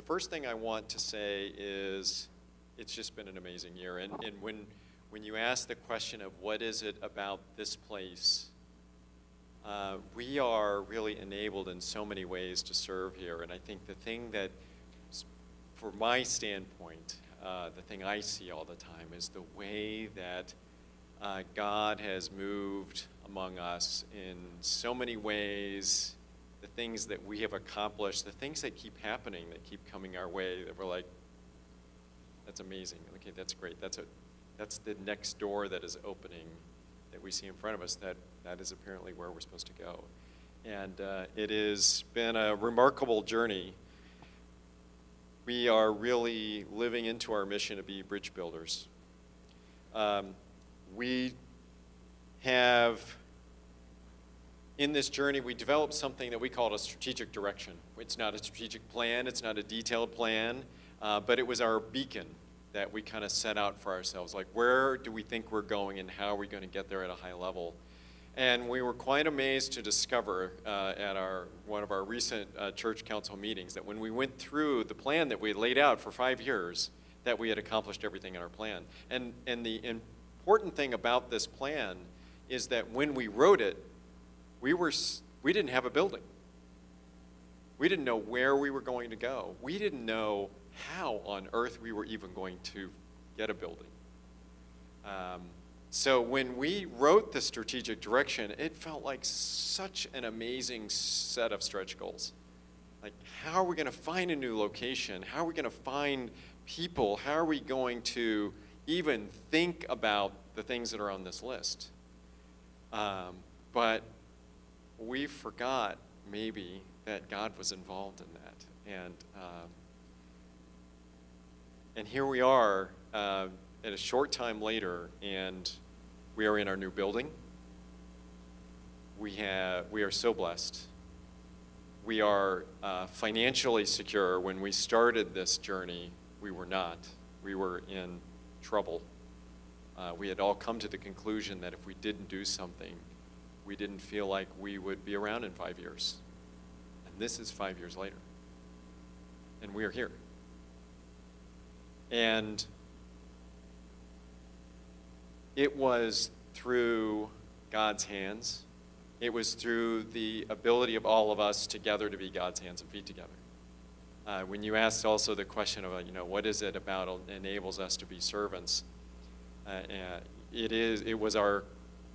first thing I want to say is it's just been an amazing year. And when you ask the question of what is it about this place, we are really enabled in so many ways to serve here. And I think the thing that, from my standpoint, the thing I see all the time is the way that God has moved among us in so many ways, the things that we have accomplished, the things that keep happening, that keep coming our way, that we're like, that's amazing. Okay, that's great. That's the next door that is opening that we see in front of us. That is apparently where we're supposed to go. And it has been a remarkable journey. We are really living into our mission to be bridge builders. We have, in this journey, we developed something that we call a strategic direction. It's not a strategic plan, it's not a detailed plan, but it was our beacon that we kind of set out for ourselves. Like, where do we think we're going and how are we going to get there at a high level? And we were quite amazed to discover at one of our recent church council meetings that when we went through the plan that we had laid out for 5 years, that we had accomplished everything in our plan. And the important thing about this plan is that when we wrote it, we didn't have a building. We didn't know where we were going to go. We didn't know how on earth we were even going to get a building. So when we wrote the strategic direction, it felt like such an amazing set of stretch goals. Like, how are we going to find a new location? How are we going to find people? How are we going to even think about the things that are on this list? But we forgot maybe that God was involved in that. And here we are at a short time later, and we are in our new building. We are so blessed. We are financially secure. When we started this journey, we were not. We were in trouble. We had all come to the conclusion that if we didn't do something, we didn't feel like we would be around in 5 years. And this is 5 years later. And we are here. And it was through God's hands. It was through the ability of all of us together to be God's hands and feet together. When you asked also the question of, what is it about enables us to be servants? It was our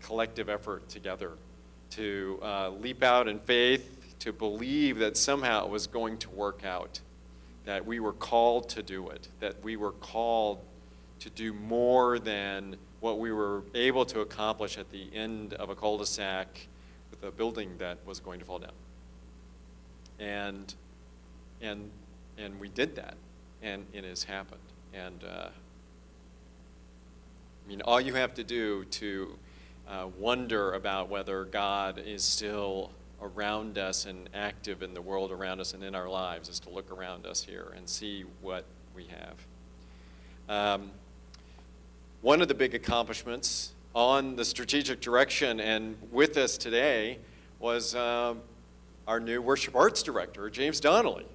collective effort together to leap out in faith, to believe that somehow it was going to work out, that we were called to do it, that we were called to do more than what we were able to accomplish at the end of a cul-de-sac with a building that was going to fall down. And we did that, and it has happened. And all you have to do to wonder about whether God is still around us and active in the world around us and in our lives is to look around us here and see what we have. One of the big accomplishments on the strategic direction and with us today was our new worship arts director, James Donnelly,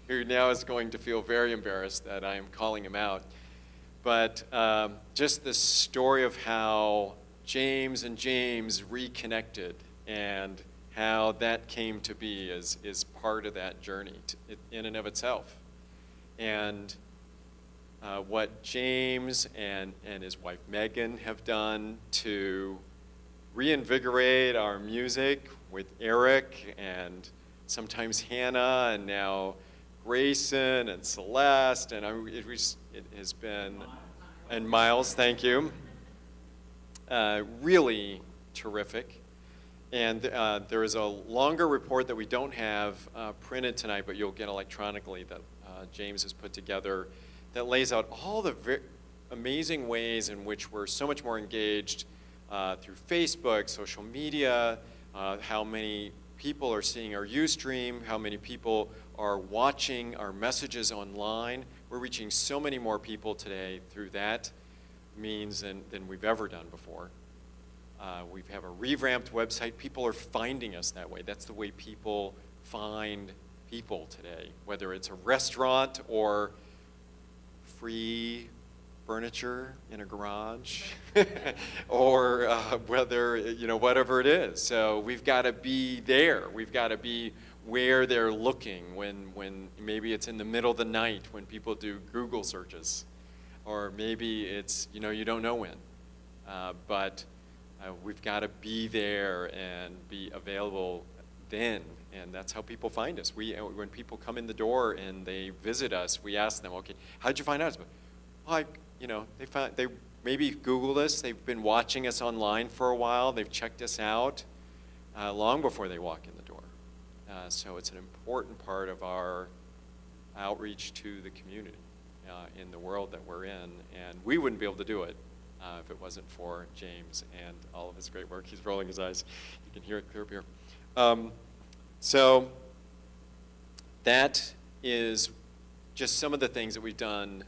who now is going to feel very embarrassed that I am calling him out. But just the story of how James and James reconnected and how that came to be is part of that journey in and of itself. And what James and his wife Megan have done to reinvigorate our music with Eric and sometimes Hannah and now Grayson and Celeste, and it has been, and Miles, thank you, really terrific. And there is a longer report that we don't have printed tonight, but you'll get electronically, that James has put together, that lays out all the amazing ways in which we're so much more engaged through Facebook, social media, how many people are seeing our Ustream, how many people are watching our messages online. We're reaching so many more people today through that means than we've ever done before. We have a revamped website. People are finding us that way. That's the way people find people today, whether it's a restaurant or free furniture in a garage, or whether, whatever it is. So we've got to be there. We've got to be where they're looking when maybe it's in the middle of the night when people do Google searches, or maybe it's, you don't know when. But we've got to be there and be available then, and that's how people find us. When people come in the door and they visit us, we ask them, okay, how'd you find us? Well, they maybe Googled us. They've been watching us online for a while. They've checked us out long before they walk in the door. So it's an important part of our outreach to the community in the world that we're in, and we wouldn't be able to do it if it wasn't for James and all of his great work. He's rolling his eyes. You can hear it clear up here. So that is just some of the things that we've done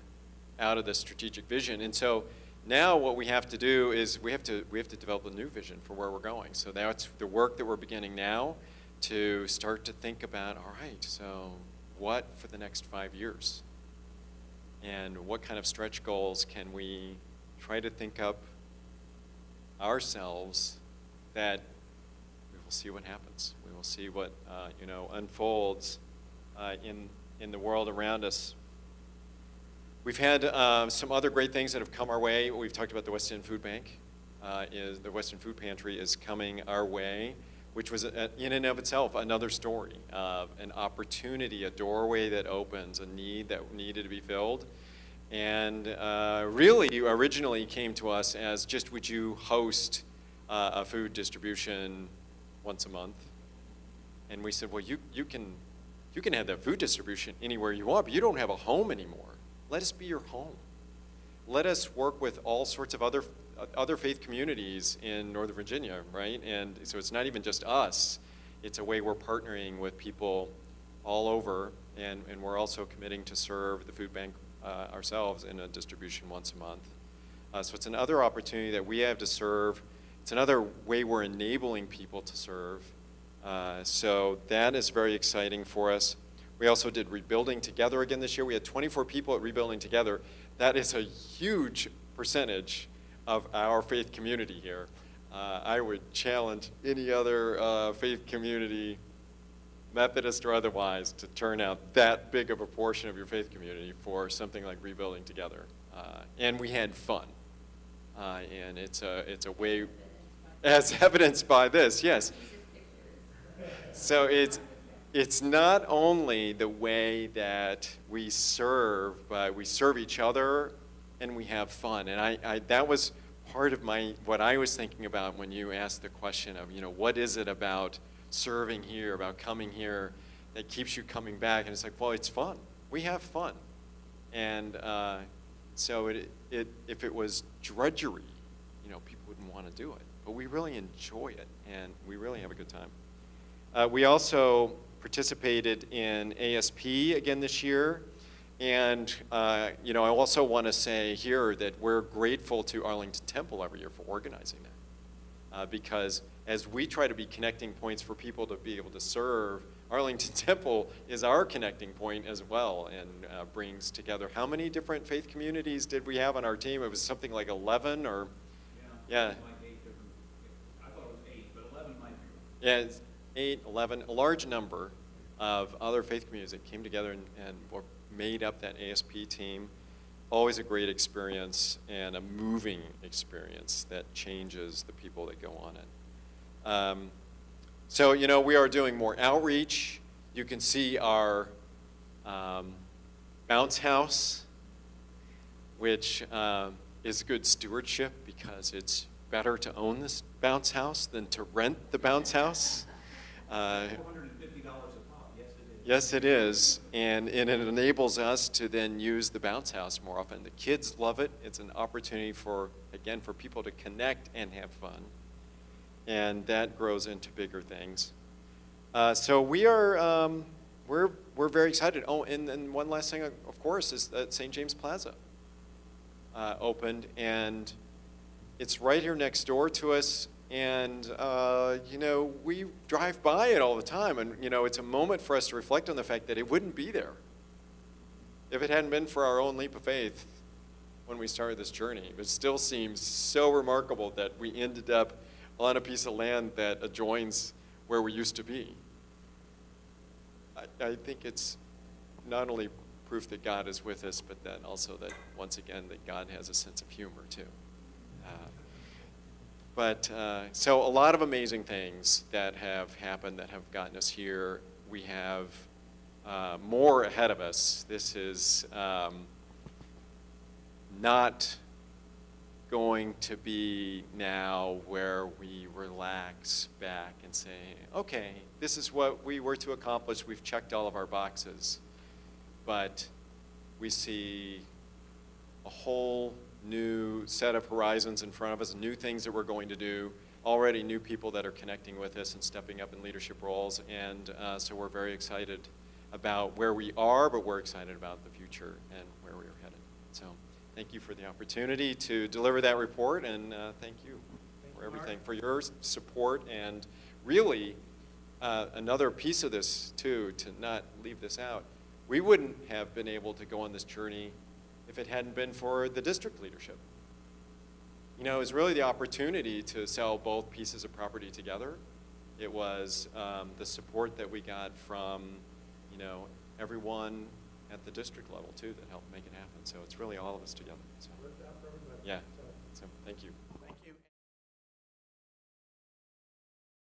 out of the strategic vision. And so now what we have to do is we have to develop a new vision for where we're going. So that's the work that we're beginning now, to start to think about, all right, so what for the next 5 years? And what kind of stretch goals can we try to think up ourselves that we will see what happens. We will see what unfolds in the world around us. We've had some other great things that have come our way. We've talked about the West End Food Bank. The West End Food Pantry is coming our way, which was in and of itself another story of an opportunity, a doorway that opens, a need that needed to be filled. And really originally came to us as just, would you host a food distribution once a month? And we said, well, you can have that food distribution anywhere you want, but you don't have a home anymore. Let us be your home. Let us work with all sorts of other faith communities in Northern Virginia, right? And so it's not even just us. It's a way we're partnering with people all over, and we're also committing to serve the food bank ourselves in a distribution once a month. So it's another opportunity that we have to serve. It's another way we're enabling people to serve. So that is very exciting for us. We also did Rebuilding Together again this year. We had 24 people at Rebuilding Together. That is a huge percentage of our faith community here. I would challenge any other faith community, Methodist or otherwise, to turn out that big of a portion of your faith community for something like Rebuilding Together. And we had fun. And it's a way, as evidenced by this, yes. So it's not only the way that we serve, but we serve each other and we have fun. And that was part of what I was thinking about when you asked the question of, what is it about serving here, about coming here that keeps you coming back? And it's like, well, it's fun. We have fun. And so if it was drudgery, people wouldn't want to do it. But we really enjoy it, and we really have a good time. We also participated in ASP again this year. And I also want to say here that we're grateful to Arlington Temple every year for organizing that. Because as we try to be connecting points for people to be able to serve, Arlington Temple is our connecting point as well, and brings together, how many different faith communities did we have on our team? It was something like 11 or? Yeah. Like 8 different, I thought it was 8, but 11 might be. Yeah, it's 8, 11, a large number of other faith communities that came together and were made up that ASP team. Always a great experience and a moving experience that changes the people that go on it. So, we are doing more outreach. You can see our bounce house, which is good stewardship because it's better to own this bounce house than to rent the bounce house. $450 a pop, yes it is. Yes it is, and it enables us to then use the bounce house more often. The kids love it. It's an opportunity for people to connect and have fun. And that grows into bigger things. So we are, we're very excited. Oh, and one last thing, of course, is that St. James Plaza opened, and it's right here next door to us. And, we drive by it all the time, and, it's a moment for us to reflect on the fact that it wouldn't be there if it hadn't been for our own leap of faith when we started this journey. It still seems so remarkable that we ended up on a piece of land that adjoins where we used to be. I think it's not only proof that God is with us, but then also that, once again, that God has a sense of humor, too. So a lot of amazing things that have happened that have gotten us here. We have more ahead of us. This is not going to be now where we relax back and say, okay, this is what we were to accomplish. We've checked all of our boxes. But we see a whole new set of horizons in front of us, new things that we're going to do, already new people that are connecting with us and stepping up in leadership roles. And so we're very excited about where we are, but we're excited about the future and where we are headed. So thank you for the opportunity to deliver that report, and thank you for everything, for your support. And really, another piece of this, too, to not leave this out, we wouldn't have been able to go on this journey if it hadn't been for the district leadership. It was really the opportunity to sell both pieces of property together. It was the support that we got from, everyone at the district level, too, that helped make it happen. So it's really all of us together. So, yeah, so thank you.